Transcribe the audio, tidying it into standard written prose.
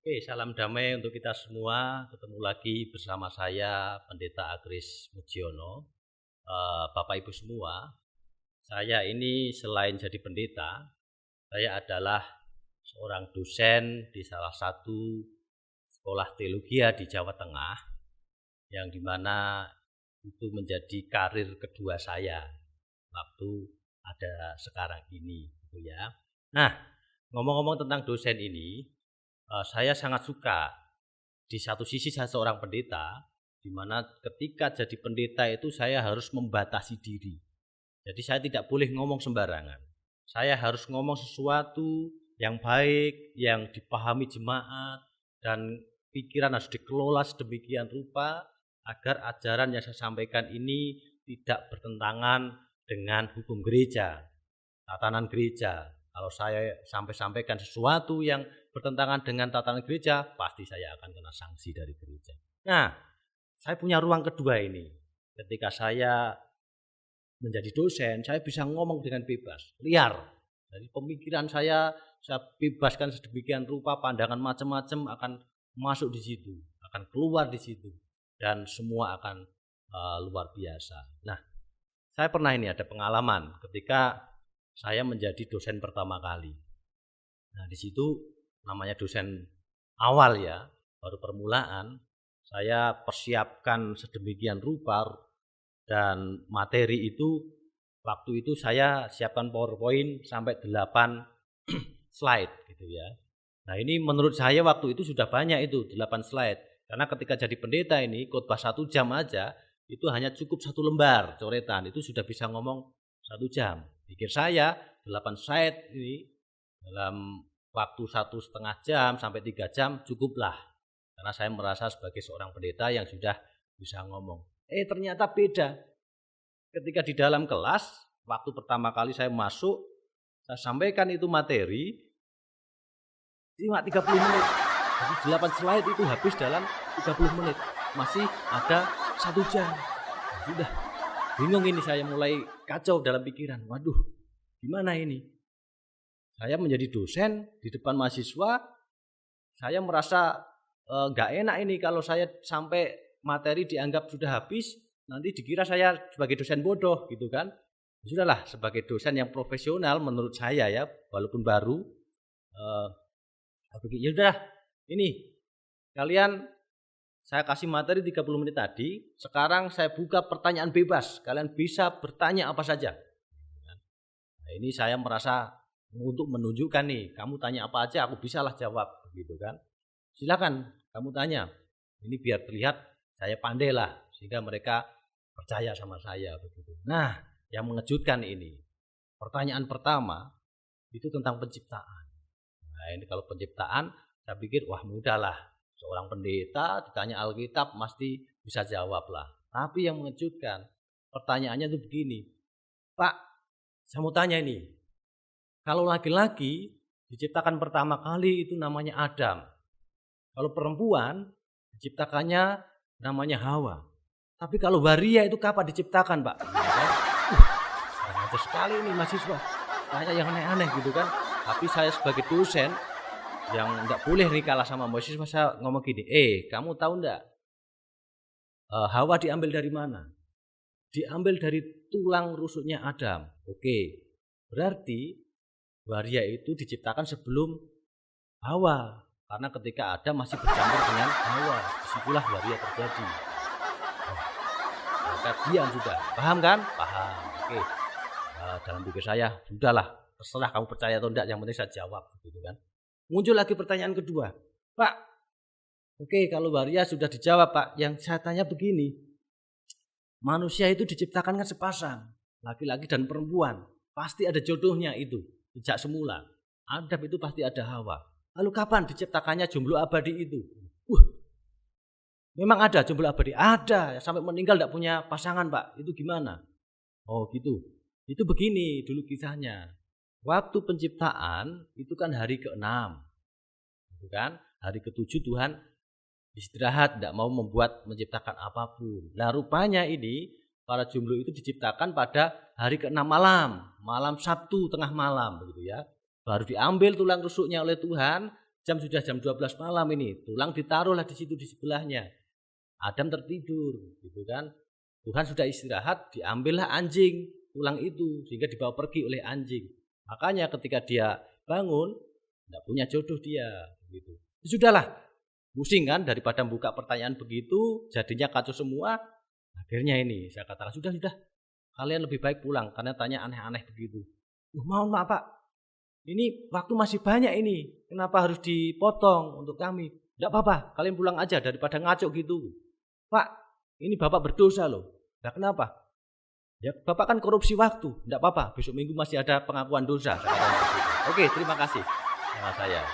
Oke, salam damai untuk kita semua. Ketemu lagi bersama saya, Pendeta Agris Mujiono. Bapak Ibu semua, saya ini selain jadi pendeta, saya adalah seorang dosen di salah satu sekolah teologi di Jawa Tengah, yang dimana itu menjadi karir kedua saya waktu ada sekarang ini, gitu ya. Nah, ngomong-ngomong tentang dosen ini, saya sangat suka. Di satu sisi saya seorang pendeta, di mana ketika jadi pendeta itu saya harus membatasi diri. Jadi saya tidak boleh ngomong sembarangan. Saya harus ngomong sesuatu yang baik, yang dipahami jemaat, dan pikiran harus dikelola sedemikian rupa agar ajaran yang saya sampaikan ini tidak bertentangan dengan hukum gereja, tatanan gereja. Kalau saya sampaikan sesuatu yang bertentangan dengan tatanan gereja, pasti saya akan kena sanksi dari gereja. Nah, saya punya ruang kedua ini. Ketika saya menjadi dosen, saya bisa ngomong dengan bebas, liar. Dari pemikiran saya bebaskan sedemikian rupa, pandangan macam-macam akan masuk di situ, akan keluar di situ, dan semua akan luar biasa. Nah, saya pernah ini ada pengalaman ketika saya menjadi dosen pertama kali. Nah, di situ namanya dosen awal ya, baru permulaan, saya persiapkan sedemikian rupa dan materi itu waktu itu saya siapkan PowerPoint sampai 8 slide gitu ya. Nah, ini menurut saya waktu itu sudah banyak itu 8 slide. Karena ketika jadi pendeta ini khotbah 1 jam aja itu hanya cukup 1 lembar coretan, itu sudah bisa ngomong 1 jam. Pikir saya 8 slide ini dalam waktu 1,5 jam sampai 3 jam cukuplah. Karena saya merasa sebagai seorang pendeta yang sudah bisa ngomong. Ternyata beda. Ketika di dalam kelas, waktu pertama kali saya masuk, saya sampaikan itu materi, cuma 30 menit. Jadi 8 slide itu habis dalam 30 menit. Masih ada 1 jam. Sudah bingung ini, saya mulai kacau dalam pikiran. Waduh, gimana ini? Saya menjadi dosen di depan mahasiswa, saya merasa gak enak ini kalau saya sampai materi dianggap sudah habis, nanti dikira saya sebagai dosen bodoh gitu kan. Sudahlah, sebagai dosen yang profesional menurut saya ya, walaupun baru, ya udah ini kalian saya kasih materi 30 menit tadi, sekarang saya buka pertanyaan bebas, kalian bisa bertanya apa saja. Nah, ini saya merasa untuk menunjukkan nih, kamu tanya apa aja aku bisalah jawab gitu kan. Silakan kamu tanya, ini biar terlihat saya pandai lah, sehingga mereka percaya sama saya begitu. Nah, yang mengejutkan ini, pertanyaan pertama itu tentang penciptaan. Nah, ini kalau penciptaan saya pikir wah mudah lah, seorang pendeta ditanya Alkitab pasti bisa jawab lah. Tapi yang mengejutkan, pertanyaannya itu begini, Pak, saya mau tanya ini, kalau laki-laki diciptakan pertama kali itu namanya Adam. Kalau perempuan diciptakannya namanya Hawa. Tapi kalau waria itu kapan diciptakan, Pak? Ada sekali ini mahasiswa tanya yang aneh-aneh gitu kan. Tapi saya sebagai dosen yang enggak boleh nih kalah sama mahasiswa, saya ngomong gini, kamu tahu enggak Hawa diambil dari mana? Diambil dari tulang rusuknya Adam. Oke, berarti waria itu diciptakan sebelum Hawa. Karena ketika Adam masih bercampur dengan Hawa, disitulah waria terjadi. Maka diam sudah, paham kan? Paham. Oke. Dalam pikir saya, sudahlah, terserah kamu percaya atau enggak, yang penting saya jawab, gitu kan. Muncul lagi pertanyaan kedua, Pak. Oke, kalau waria sudah dijawab, Pak. Yang saya tanya begini, manusia itu diciptakan kan sepasang, laki-laki dan perempuan. Pasti ada jodohnya itu sejak semula. Adam itu pasti ada Hawa. Lalu kapan diciptakannya jomblo abadi itu? Memang ada jomblo abadi? Ada, sampai meninggal tidak punya pasangan, Pak. Itu gimana? Oh gitu. Itu begini dulu kisahnya. Waktu penciptaan itu kan hari ke-6. Gitu kan? Hari ke-7 Tuhan istirahat, tidak mau menciptakan apapun. Nah, rupanya ini para jomblo itu diciptakan pada hari ke-6 malam Sabtu tengah malam begitu ya. Baru diambil tulang rusuknya oleh Tuhan, sudah jam 12 malam ini, tulang ditaruhlah di situ di sebelahnya. Adam tertidur, gitu kan. Tuhan sudah istirahat, diambillah anjing tulang itu sehingga dibawa pergi oleh anjing. Makanya ketika dia bangun, tidak punya jodoh dia, gitu. Sudahlah, pusing kan daripada buka pertanyaan begitu, jadinya kacau semua. Akhirnya ini saya katakan sudah, kalian lebih baik pulang karena tanya aneh-aneh begitu. Mohon maaf Pak, ini waktu masih banyak ini, kenapa harus dipotong untuk kami? Tidak apa-apa, kalian pulang aja daripada ngaco gitu. Pak, ini Bapak berdosa loh. Nah, kenapa? Ya Bapak kan korupsi waktu. Tidak apa-apa, besok minggu masih ada pengakuan dosa. Oke, terima kasih sama saya.